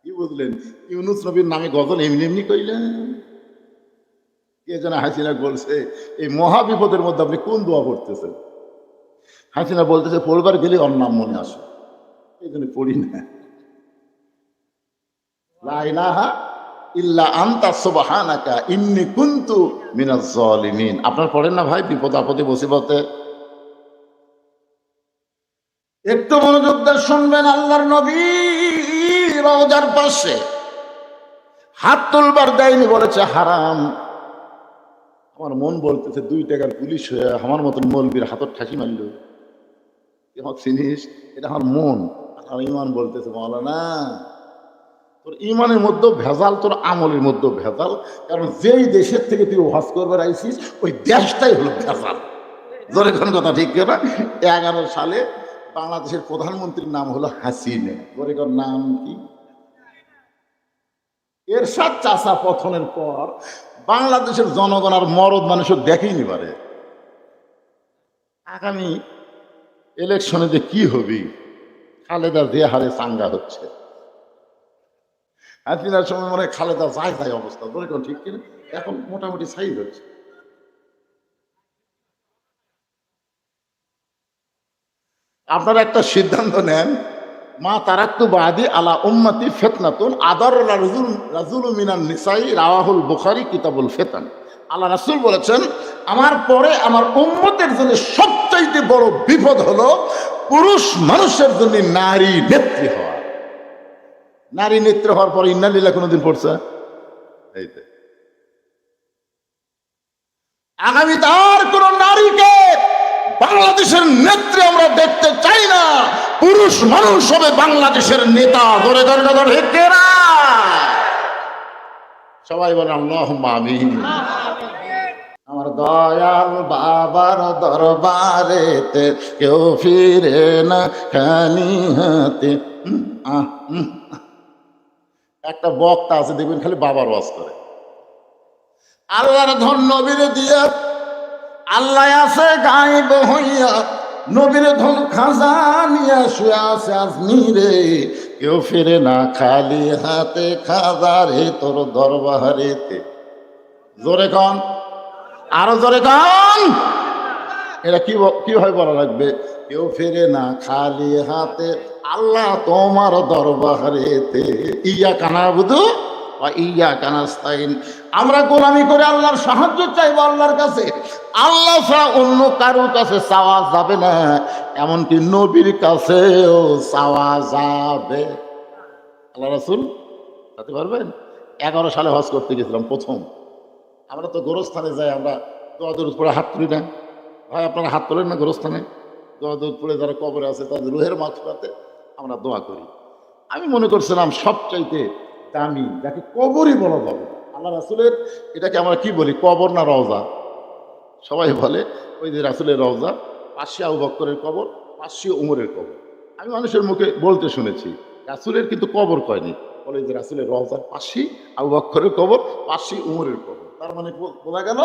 কি বুঝলেন? ইউনুস নবীর নামে গজল এমনি এমনি কইলেন? কে যেন হাসিনা বলছে, এই মহা বিপদের মধ্যে আপনি কোন দোয়া পড়তেছেন? হাসিনা বলতেছে পড়বার গেলে ওর নাম মনে আসে, এই জন্য পড়ি না। লা ইলাহা ইল্লা আনতা সুবহানাকা ইন্নী কুনতু মিনাজ জালিমিন। আপনারা পড়েন না ভাই বিপদ আপদে মুসিবতে? একটু মনোযোগ দিয়ে শুনবেন। আল্লাহর নবী রওজার পাশে হাত তুলবার দেয়নি, বলেছে হারাম। আমার মন বলতেছে 2 টাকার পুলিশ হয়ে আমার মতন মৌলবীর হাতত ঠাসি মারল, আমার চিনিস? এটা আমার মন। আর ইমান বলতেছে মাওলানা তোর ইমানের মধ্যেও ভেজাল, তোর আমলের মধ্যেও ভেজাল। কারণ যেই দেশের থেকে তুই ওয়াজ করবার আইসিস ওই দেশটাই হলো ভেজাল। জোরে কোন কথা ঠিক না? 11 সালে বাংলাদেশের প্রধানমন্ত্রীর নাম হলো হাসিনা। জোরে কোন নাম কি? এরশাদ চাচা পতনের পর বাংলাদেশের জনগণ আর মরদ মানুষও দেখেইনি পারে। আগামী ইলেকশনে যে কি হবে, খালেদা যে হারে চাঙ্গা হচ্ছে, হাসিনার সময় মনে হয় খালেদা যায় যায় অবস্থা। বলে কোন ঠিক কিনা? এখন মোটামুটি সাইজ হচ্ছে। আপনারা একটা সিদ্ধান্ত নেন, মা তারাক্তু বাদি আলা উম্মতি ফিতনাতুন আদার রাজুল মিনান নিসাই, রাওয়াহুল বুখারী কিতাবুল ফিতান। আল্লাহ রাসূল বলেছেন আমার পরে আমার উম্মতের জন্য সবচাইতে বড় বিপদ হলো পুরুষ মানুষের জন্য নারী নেত্রী হওয়া। নারী নেত্রী হওয়ার পরে ইন্না লিল্লাহ কোনোদিন পড়ছে? এই তো আগামী তার কোন নারীকে বাংলাদেশের নেত্রী আমরা দেখতে চাই না। পুরুষ মানুষ হবে বাংলাদেশের নেতা। ধরে ধরে ধরে হেঁটেরা সবাই বলে আল্লাহুম্মা আমিন। আমার দয়াল বাবার দরবারেতে কেউ ফিরে না খালি হাতে। একটা বক্তা আছে দেখবেন খালি বাবার ওয়াজ করে। আল্লাহর ধন নবীরে দিয়ে আল্লাহ আছে গায়েব হইয়া, নবীর ধন খাজানিয়া শুয়ে আছে আজমিরে। কেউ ফিরে না খালি হাতে, খাজারে তোর দরবারেতে। জোরে কন, আরো জোরে কন। এটা কিভাবে বলা লাগবে? কেউ ফিরে না খালি হাতে, আল্লাহ তোমার দরবারেতে। ইয়া কানাবুদু ইয়া কানাস্তাইন। আমরা গোলামি করে আল্লাহর সাহায্য চাইবো আল্লাহর কাছে। আল্লাহ ছাড়া অন্য কারোর কাছে চাওয়া যাবে না, এমনকি নবীর কাছেও চাওয়া যাবে। আল্লাহ রাসূল যেতে পারবেন? 11 সালে হজ করতে গেছিলাম প্রথম। আমরা তো গোরস্থানে যাই, আমরা দোয়া দরুদ পড়ে হাত তুলি না ভাই? আপনারা হাত তোলেন না গোরস্থানে? দোয়া দরুদ পড়ে যারা কবরে আছে তাদের রুহের মাগফিরাতে আমরা দোয়া করি। আমি মনে করছিলাম সবচাইতে দামি যাকে কবরই বলা যাবে না আল্লাহ রাসূলের, এটাকে আমরা কি বলি, কবর না রওজা? সবাই বলে ওই যে রাসূলের রওজা, পাশে আবু বকরের কবর, পাশে ওমরের কবর। আমি মানুষের মুখে বলতে শুনেছি, রাসূলের কিন্তু কবর কয়নি, বলে যে রাসূলের রওজার পাশে আবু বকরের কবর, পাশে ওমরের কবর। তার মানে বোঝা গেল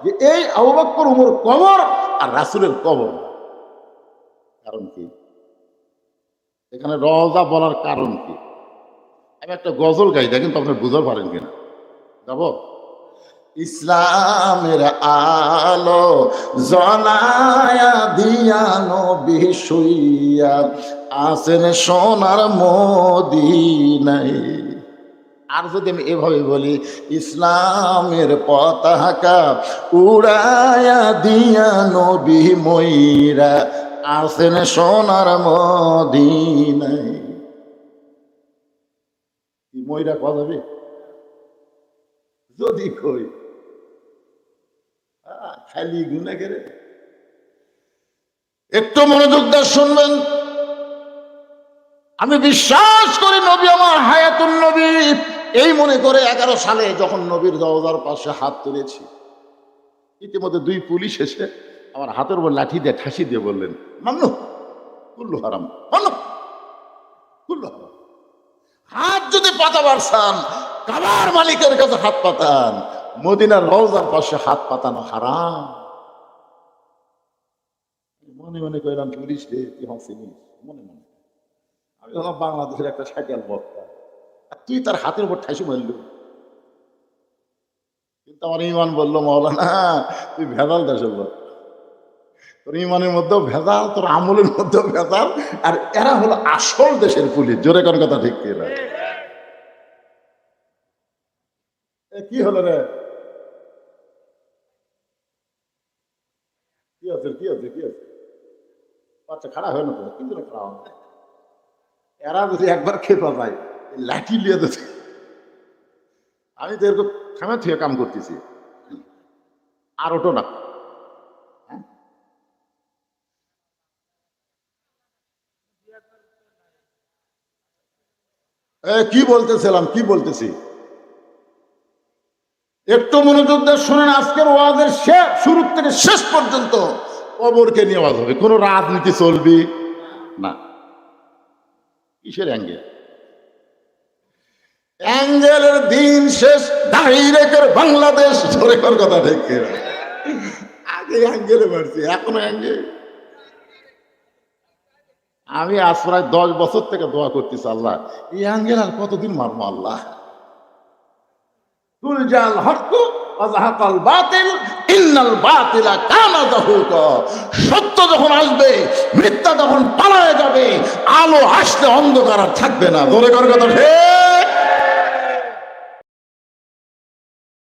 যে এই আবু বকর ওমর কবর আর রাসূলের কবর। কারণ কি এখানে রওজা বলার কারণ কি? আমি একটা গজল গাই, দেখেন তো আপনার বুঝতে পারেন কিনা। যাব ইসলামের আলো জলায়া দিয়া নবী শুইয়া আছেন সোনার মদিনায়। আর যদি আমি এভাবে বলি, ইসলামের পতাকা উড়ায়া দিয়া নবী ময়রা আছেন সোনার মদিনায়। ময়রা কথা যাবে যদি কই খালি গুনা করে। একটু মনোযোগ দিয়ে শুনবেন। আমি বিশ্বাস করি নবী আমার হায়াতুন নবী, এই মনে করে 11 সালে যখন নবীর রওজার পাশে হাত তুলেছি, ইতিমধ্যে 2 পুলিশ এসে আমার হাতের উপর লাঠি দিয়ে ঠাসি দিয়ে বললেন মান্নু কুল্লু হারাম, মান্নু কুল্লু হারাম। হাত যদি পাতাবার চান কাবার মালিকের কাছে হাত পাতান, মদিনার রওজার পাশে হাত পাতানো হারাম। মনে মনে কইলাম পুলিশ রে তুই হাসিনি, মনে মনে আমি হলাম বাংলাদেশের একটা সাইকেল বক্তা। তুই তার হাতের উপর ঠাইসু মারল। কিন্তু আমার ইমান বললো, মৌলানা তুই ভেজাল দেশ, তোর ইমানের মধ্যেও ভেজাল, তোর আমলের মধ্যেও ভেজাল, আর এরা হলো আসল দেশের পুলিশ। জোরে কোন কথা ঠিক কিনা? কি হলো রে? কি আছে কি আছে কি আছে? আচ্ছা খারাপ হয় না তো, কিন্তু খারাপ। এরা যদি একবার খেপা পায় লাঠি লিয়ে দিতে। আমি তো এরকম খামে থুয়ে কাম করতেছি, আর ওটো না। কি বলতেছিলাম, কি বলতেছি একটু মনোযোগ দিয়ে শুনেন। আজকের ওয়াজের শুরু থেকে শেষ পর্যন্ত কবরকে নিয়ে ওয়াজ হবে, কোনো রাজনীতি চলবি না। কিসের অ্যাঙ্গেল? অ্যাঙ্গেলের দিন শেষ, ডাইরেক্টের বাংলাদেশ। ধরে কর কথা ঠিক। আগে অ্যাঙ্গেলে মারছি, এখনো অ্যাঙ্গেল। আমি আজ প্রায় 10 বছর থেকে দোয়া করতেছি, আল্লাহ এই অ্যাঙ্গেল আর কতদিন মারবো আল্লাহ। তুলজাল হক ওয়াজাহাকাল বাতিল ইন্নাল বাতিলা কানা যাহুকা। সত্য যখন আসবে, মিথ্যা যখন পালায়ে যাবে, আলো আসলে অন্ধকার আর থাকবে না। ধরে কর কথা ঠিক।